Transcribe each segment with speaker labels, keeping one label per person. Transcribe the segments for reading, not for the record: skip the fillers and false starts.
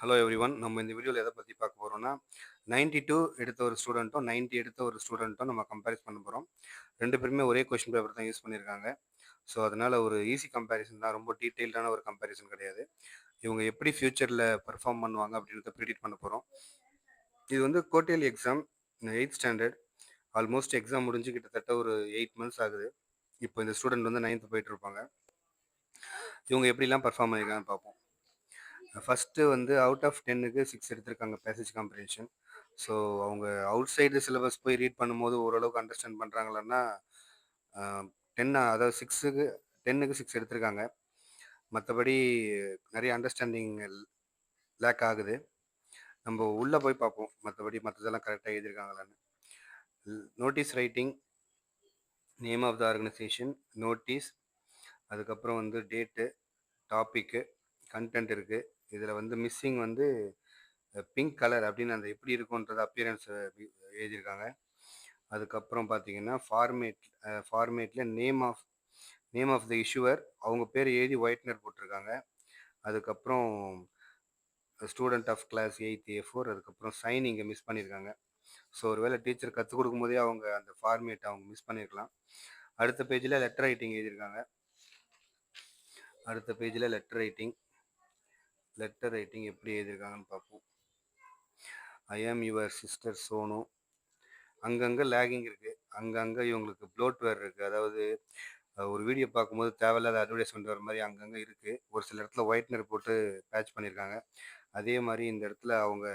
Speaker 1: Hello everyone. நம்ம இந்த வீடியோவில் எதை பற்றி பார்க்க போகிறோம்னா 92 எடுத்த ஒரு ஸ்டூடெண்ட்டும் 90 எடுத்த ஒரு ஸ்டூடெண்ட்டும் நம்ம கம்பேரிஸ் பண்ண போகிறோம். ரெண்டு பேருமே ஒரே கொஷின் பேப்பர் தான் யூஸ் பண்ணியிருக்காங்க. ஸோ அதனால் ஒரு ஈஸி கம்பேரிசன் தான், ரொம்ப டீட்டெயில்டான ஒரு கம்பேரிசன் கிடையாது. இவங்க எப்படி ஃப்யூச்சரில் பெர்ஃபார்ம் பண்ணுவாங்க அப்படின்றத ப்ரிடிக்ட் பண்ண போகிறோம். இது வந்து quarterly exam, 8th standard. Almost exam முடிஞ்சு கிட்டத்தட்ட ஒரு 8 மந்த்ஸ் ஆகுது. இப்போ இந்த ஸ்டூடெண்ட் வந்து 9th போயிட்டு இருப்பாங்க. இவங்க எப்படிலாம் பெர்ஃபார்ம் பண்ணியிருக்காங்கன்னு பார்ப்போம். ஃபஸ்ட்டு வந்து அவுட் ஆஃப் 10க்கு 6 எடுத்திருக்காங்க பேசேஜ் காம்ப்ரிஹென்ஷன். ஸோ அவங்க அவுட் சைடு சிலபஸ் போய் ரீட் பண்ணும்போது ஓரளவுக்கு அண்டர்ஸ்டாண்ட் பண்ணுறாங்களான்னா 10 அதாவது 10க்கு 6 எடுத்திருக்காங்க. மற்றபடி நிறைய அண்டர்ஸ்டாண்டிங் லேக் ஆகுது. நம்ம உள்ளே போய் பார்ப்போம், மற்றபடி மற்றதெல்லாம் கரெக்டாக எழுதியிருக்காங்களான்னு. Notice writing, name of the organisation, notice, அதுக்கப்புறம் வந்து டேட்டு, டாப்பிக்கு, கண்டென்ட் இருக்குது. இதில் வந்து மிஸ்ஸிங் வந்து பிங்க் கலர் அப்படின்னு அந்த எப்படி இருக்குன்றது அப்பியரன்ஸ் எழுதியிருக்காங்க. அதுக்கப்புறம் பார்த்தீங்கன்னா ஃபார்மேட்டில் நேம் ஆஃப் த இஷ்யூவர் அவங்க பேர் எழுதி ஒயிட்னர் போட்டிருக்காங்க. அதுக்கப்புறம் student of class 8th A4, அதுக்கப்புறம் சைன் இங்கே மிஸ் பண்ணியிருக்காங்க. ஸோ ஒருவேளை டீச்சர் கற்றுக் கொடுக்கும்போதே அவங்க அந்த ஃபார்மேட் அவங்க மிஸ் பண்ணியிருக்கலாம். அடுத்த பேஜில் லெட்டர் ரைட்டிங் எழுதியிருக்காங்க. லெட்டர் ரைட்டிங் எப்படி எழுதியிருக்காங்கன்னு பார்ப்போம். ஐ ஆம் யுவர் சிஸ்டர் சோனு. அங்கங்கே லேகிங் இருக்குது. அங்கங்கே இவங்களுக்கு ப்ளோட்வேர் இருக்குது. அதாவது ஒரு வீடியோ பார்க்கும்போது தேவையில்லாத அட்வர்டைஸ்மெண்ட் வர மாதிரி அங்கங்கே இருக்குது. ஒரு சில இடத்துல ஒயிட்னர் போட்டு பேட்ச் பண்ணியிருக்காங்க. அதே மாதிரி இந்த இடத்துல அவங்க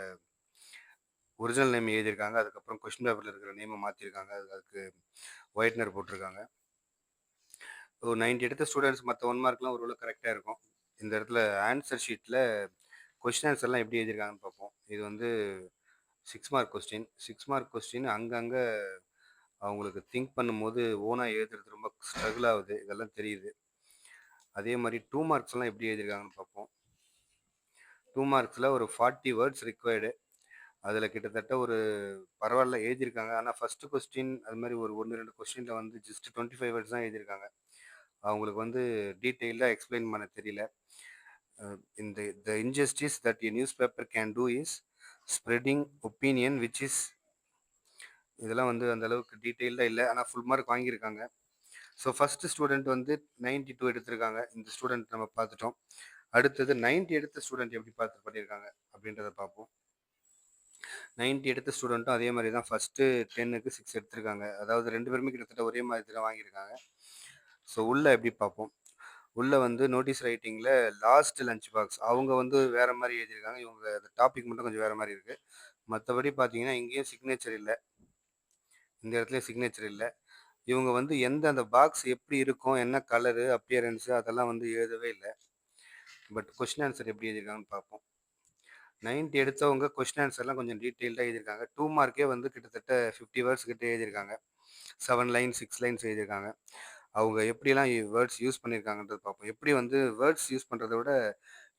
Speaker 1: ஒரிஜினல் நேம் எழுதியிருக்காங்க. அதுக்கப்புறம் கொஸ்டின் பேப்பரில் இருக்கிற நேமை மாற்றிருக்காங்க. அதுக்கு ஒயிட்னர் போட்டிருக்காங்க. 90 எடுத்த ஸ்டூடெண்ட்ஸ் மற்ற 1 மார்க்லாம் ஓரளவு கரெக்டாக இருக்கும். இந்த இடத்துல ஆன்சர் ஷீட்டில் கொஸ்டின் ஆன்சர்லாம் எப்படி எழுதியிருக்காங்கன்னு பார்ப்போம். இது வந்து 6 மார்க் கொஸ்டின் அங்கங்கே அவங்களுக்கு திங்க் பண்ணும்போது ஓனாக எழுதுறது ரொம்ப ஸ்ட்ரகிள் ஆகுது. இதெல்லாம் தெரியுது. அதே மாதிரி 2 மார்க்ஸ்லாம் எப்படி எழுதியிருக்காங்கன்னு பார்ப்போம். 2 மார்க்ஸில் ஒரு 40 வேர்ட்ஸ் ரிக்வயர்டு. அதில் கிட்டத்தட்ட ஒரு பரவாயில்ல எழுதியிருக்காங்க. ஆனால் ஃபஸ்ட்டு கொஸ்டின் அது மாதிரி ஒரு 1-2 கொஸ்டினில் வந்து ஜஸ்ட் 25 வேர்ட்ஸ் தான் எழுதியிருக்காங்க. அவங்களுக்கு வந்து டீட்டெயில்டாக எக்ஸ்பிளைன் பண்ண தெரியல. இந்த the injustice that a news paper can do is spreading opinion which is, இதெல்லாம் வந்து அந்த அளவுக்கு டீட்டெயில்டாக இல்லை. ஆனால் ஃபுல் மார்க் வாங்கியிருக்காங்க. ஸோ ஃபஸ்ட்டு ஸ்டூடெண்ட் வந்து 92 எடுத்திருக்காங்க. இந்த ஸ்டூடெண்ட் நம்ம பார்த்துட்டோம். அடுத்தது 90 எடுத்த ஸ்டூடெண்ட் எப்படி பண்ணியிருக்காங்க அப்படின்றத பார்ப்போம். 90 எடுத்த ஸ்டூடெண்ட்டும் அதே மாதிரி தான் ஃபஸ்ட்டு 10க்கு 6 எடுத்திருக்காங்க. அதாவது ரெண்டு பேருமே கிட்டத்தட்ட ஒரே மாதிரி தான் வாங்கியிருக்காங்க. ஸோ உள்ளே எப்படி பார்ப்போம். உள்ளே வந்து நோட்டீஸ் ரைட்டிங்கில் லாஸ்ட் லஞ்ச் பாக்ஸ் அவங்க வந்து வேறு மாதிரி எழுதியிருக்காங்க. இவங்க அந்த டாபிக் மட்டும் கொஞ்சம் வேறு மாதிரி இருக்குது. மற்றபடி பார்த்தீங்கன்னா இங்கேயும் சிக்னேச்சர் இல்லை, இந்த இடத்துல சிக்னேச்சர் இல்லை. இவங்க வந்து அந்த பாக்ஸ் எப்படி இருக்கும், என்ன கலரு, அப்பியரன்ஸு அதெல்லாம் வந்து எழுதவே இல்லை. பட் கொஸ்டின் ஆன்சர் எப்படி எழுதியிருக்காங்கன்னு பார்ப்போம். 90 எடுத்தவங்க கொஸ்டின் ஆன்சர்லாம் கொஞ்சம் டீட்டெயில்டாக எழுதியிருக்காங்க. 2 மார்க்கே வந்து கிட்டத்தட்ட 50 வேர்ட்ஸ் கிட்டே எழுதியிருக்காங்க. 7 லைன்ஸ் 6 லைன்ஸ் எழுதியிருக்காங்க. அவங்க எப்படிலாம் வேர்ட்ஸ் யூஸ் பண்ணியிருக்காங்கன்றது பார்ப்போம். எப்படி வந்து வேர்ட்ஸ் யூஸ் பண்ணுறத விட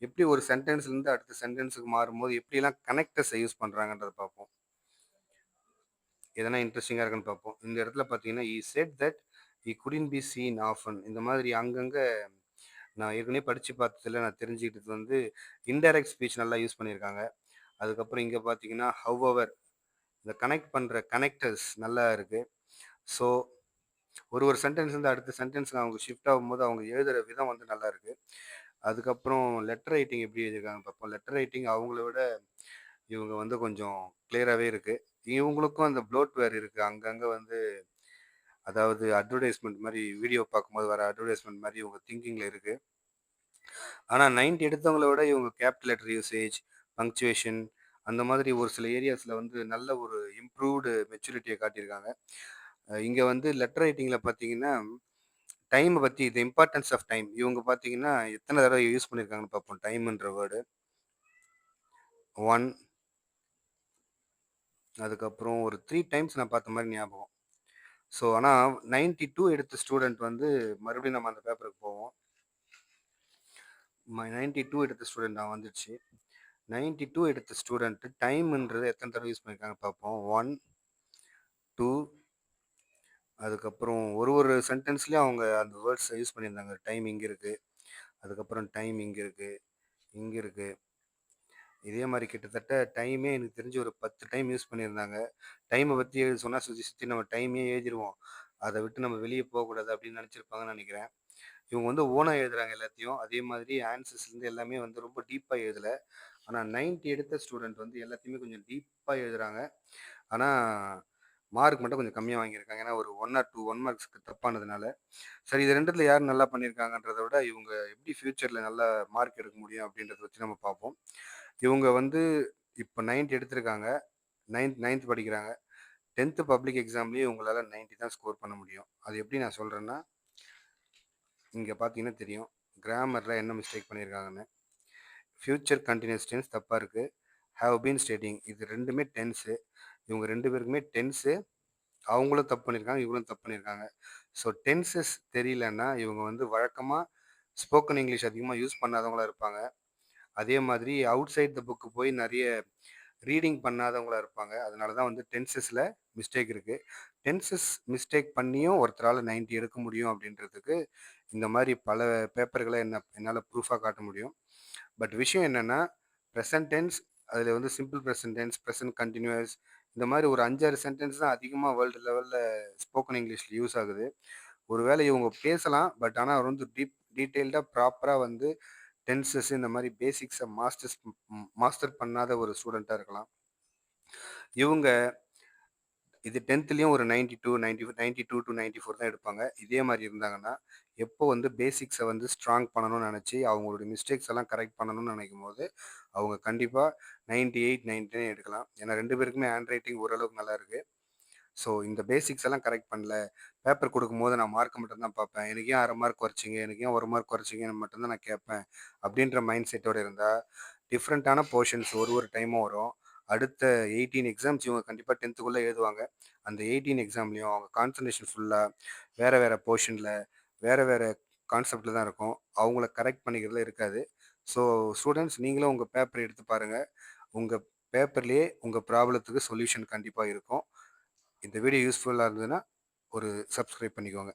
Speaker 1: எப்படி ஒரு சென்டென்ஸ்லேருந்து அடுத்த சென்டென்ஸுக்கு மாறும்போது எப்படிலாம் கனெக்டர்ஸை யூஸ் பண்ணுறாங்கன்றத பார்ப்போம். எதனா இன்ட்ரெஸ்டிங்காக இருக்குன்னு பார்ப்போம். இந்த இடத்துல பார்த்தீங்கன்னா set that couldn't be seen often, இந்த மாதிரி அங்கங்கே நான் ஏற்கனவே படித்து பார்த்ததில் நான் தெரிஞ்சுக்கிட்டது வந்து இன்டைரக்ட் ஸ்பீச் நல்லா யூஸ் பண்ணியிருக்காங்க. அதுக்கப்புறம் இங்கே பார்த்தீங்கன்னா ஹவ் இந்த கனெக்ட் பண்ணுற கனெக்டர்ஸ் நல்லா இருக்குது. ஸோ ஒரு சென்டென்ஸ்லேருந்து அடுத்த சென்டென்ஸுக்கு அவங்க ஷிஃப்ட் ஆகும்போது அவங்க எழுதுகிற விதம் வந்து நல்லா இருக்குது. அதுக்கப்புறம் லெட்டர் ரைட்டிங் எப்படி எழுதியிருக்காங்க பார்ப்போம். லெட்டர் ரைட்டிங் அவங்கள விட இவங்க வந்து கொஞ்சம் கிளியராகவே இருக்குது. இவங்களுக்கும் அந்த ப்ளோட்வேர் இருக்குது. அங்கங்கே வந்து அதாவது அட்வர்டைஸ்மெண்ட் மாதிரி வீடியோ பார்க்கும்போது வர அட்வர்டைஸ்மெண்ட் மாதிரி இவங்க திங்கிங்கில் இருக்குது. ஆனால் 90 எடுத்தவங்கள விட இவங்க கேபிட்டல் லெட்டர் யூசேஜ், பங்க்சுவேஷன் அந்த மாதிரி ஒரு சில ஏரியாஸில் வந்து நல்ல ஒரு இம்ப்ரூவ்டு மெச்சூரிட்டியை காட்டியிருக்காங்க. இங்கே வந்து லெட்டர் ரைட்டிங்கில் பார்த்தீங்கன்னா டைமை பற்றி த இம்பார்ட்டன்ஸ் ஆஃப் டைம் இவங்க பார்த்தீங்கன்னா எத்தனை தடவை யூஸ் பண்ணியிருக்காங்கன்னு பார்ப்போம். டைம்ன்ற வேர்டு 1, அதுக்கப்புறம் ஒரு 3 டைம்ஸ் நான் பார்த்த மாதிரி ஞாபகம். ஸோ ஆனால் 92 எடுத்த ஸ்டூடெண்ட் வந்து மறுபடியும் நம்ம அந்த பேப்பருக்கு போவோம். 92 எடுத்த ஸ்டூடெண்ட் நான் வந்துடுச்சு. 92 எடுத்த ஸ்டூடெண்ட்டு டைம்ன்றது எத்தனை தடவை யூஸ் பண்ணியிருக்காங்க பார்ப்போம். 1, 2, அதுக்கப்புறம் ஒரு சென்டென்ஸ்லேயும் அவங்க அந்த வேர்ட்ஸை யூஸ் பண்ணியிருந்தாங்க. டைம் இங்கே இருக்குது, அதுக்கப்புறம் டைம் இங்கே இருக்குது, இங்கே இருக்குது. இதே மாரி கிட்டத்தட்ட டைமே எனக்கு தெரிஞ்சு ஒரு 10 டைம் யூஸ் பண்ணியிருந்தாங்க. டைம பத்தி எழுத சொன்னா சுத்தி சுத்தி நம்ம டைமே எழுதிருவோம். அத விட்டு நம்ம வெளிய போகக்கூடாது அப்படின்னு நெனச்சிருப்பாங்கன்னு நெனைக்கிறேன். இவங்க வந்து ஓனா எழுதுறாங்க எல்லாத்தையும். அதே மாதிரி ஆன்சர்ஸ்லேருந்து எல்லாமே வந்து ரொம்ப டீப்பா எழுதல. ஆனா 90 எடுத்த ஸ்டூடண்ட் வந்து எல்லாத்தையுமே கொஞ்சம் டீப்பா எழுதுறாங்க. ஆனா மார்க் மட்டும் கொஞ்சம் கம்மியா வாங்கியிருக்காங்க. ஏன்னா ஒரு 1 ஆர் 2 1 மார்க்ஸ்க்கு தப்பானதுனால. சரி இது 2த்துல யார் நல்லா பண்ணியிருக்காங்கன்றத விட, இவங்க எப்படி ஃப்யூச்சர்ல நல்லா மார்க் எடுக்க முடியும் அப்படின்றத வச்சு நம்ம பார்ப்போம். இவங்க வந்து இப்ப 90 எடுத்திருக்காங்க. 9த் படிக்கிறாங்க. 10த் பப்ளிக் எக்ஸாம்லயே இவங்களால 90 தான் ஸ்கோர் பண்ண முடியும். அது எப்படி நான் சொல்றேன்னா, இங்க பார்த்தீங்கன்னா தெரியும். கிராமர்ல என்ன மிஸ்டேக் பண்ணியிருக்காங்கன்னு. ஃப்யூச்சர் கன்டினியூஸ் டென்ஸ் தப்பா இருக்கு. ஹேவ் பீன் ஸ்டேட்டிங் இது 2மே டென்ஸு. இவங்க 2 பேருக்குமே டென்ஸு. அவங்களும் தப்பு பண்ணியிருக்காங்க. இவங்களும் தப்பு பண்ணியிருக்காங்க. ஸோ டென்சஸ் தெரியலன்னா, இவங்க வந்து வழக்கமா ஸ்போக்கன் இங்கிலீஷ் அதிகமா யூஸ் பண்ணாதவங்களா இருப்பாங்க. அதே மாதிரி அவுட் சைட் த புக் போய் நெறைய ரீடிங் பண்ணாதவங்களா இருப்பாங்க. அதனால தான் வந்து டென்சஸ்ல மிஸ்டேக் இருக்கு. டென்சஸ் மிஸ்டேக் பண்ணியும் ஒருத்தரால 90 எடுக்க முடியும் அப்படின்றதுக்கு, இந்த மாரி பல பேப்பர்கள என்னால ப்ரூஃபா காட்ட முடியும். பட் விஷயம் என்னன்னா, பிரசன்ட் டென்ஸ் அதில வந்து simple present tense, present continuous இந்த மாரி ஒரு 5, 6 சென்டென்ஸ் தான் அதிகமா வேர்ல்டு லெவல்ல ஸ்போக்கன் இங்கிலீஷ்ல யூஸ் ஆகுது. ஒருவேளை இவங்க பேசலாம். பட் ஆனா அவர் வந்து டீட்டெயில்டா ப்ராப்பரா வந்து டென்சஸ் இந்த மாரி பேசிக்ஸ மாஸ்டர் பண்ணாத ஒரு ஸ்டூடெண்ட்டா இருக்கலாம். இவங்க இது 10த்லயும் ஒரு 92, 92 டூ 94 தான் எடுப்பாங்க. இதே மாரி இருந்தாங்கன்னா, எப்போ வந்து பேசிக்ஸ வந்து ஸ்ட்ராங் பண்ணணும்னு நெனச்சு, அவங்களுடைய மிஸ்டேக்ஸ் எல்லாம் கரெக்ட் பண்ணணும்னு நெனைக்கும்போது, அவங்க கண்டிப்பா 98, 99 எடுக்கலாம். ஏன்னா 2 பேருக்குமே ஹேண்ட் ரைட்டிங் ஓரளவுக்கு நல்லா இருக்கு. ஸோ இந்த பேசிக்ஸ் எல்லாம் கரெக்ட் பண்ணல. பேப்பர் குடுக்கும்போது நான் மார்க்க மட்டும் தான் பார்ப்பேன். எனக்கு ஏன் 1/2 மார்க் குறைச்சீங்க? எனக்கு ஏன் 1 மார்க் குறைச்சீங்கன்னு மட்டும் தான் நான் கேட்பேன். அப்படின்ற மைண்ட் செட்டோட இருந்தா, டிஃபரண்டான போர்ஷன்ஸ் ஒரு டைமும் வரும். அடுத்த 18 எக்ஸாம்ஸ் இவங்க கண்டிப்பா 10த்துக்குள்ள எழுதுவாங்க. அந்த 18 எக்ஸாம்லயும் அவங்க கான்சன்ட்ரேஷன் ஃபுல்லா வேற வேற போர்ஷன்ல, வேற வேற கான்செப்ட்ல தான் இருக்கும். அவங்கள கரெக்ட் பண்ணிக்கிறதுல இருக்காது. ஸோ ஸ்டூடண்ட்ஸ் நீங்களும் உங்க பேப்பர் எடுத்து பாருங்க. உங்க பேப்பர்லயே உங்க ப்ராப்ளத்துக்கு சொல்யூஷன் கண்டிப்பா இருக்கும். இந்த வீடியோ யூஸ்ஃபுல்லா இருந்ததுன்னா, ஒரு சப்ஸ்கிரைப் பண்ணிக்கோங்க.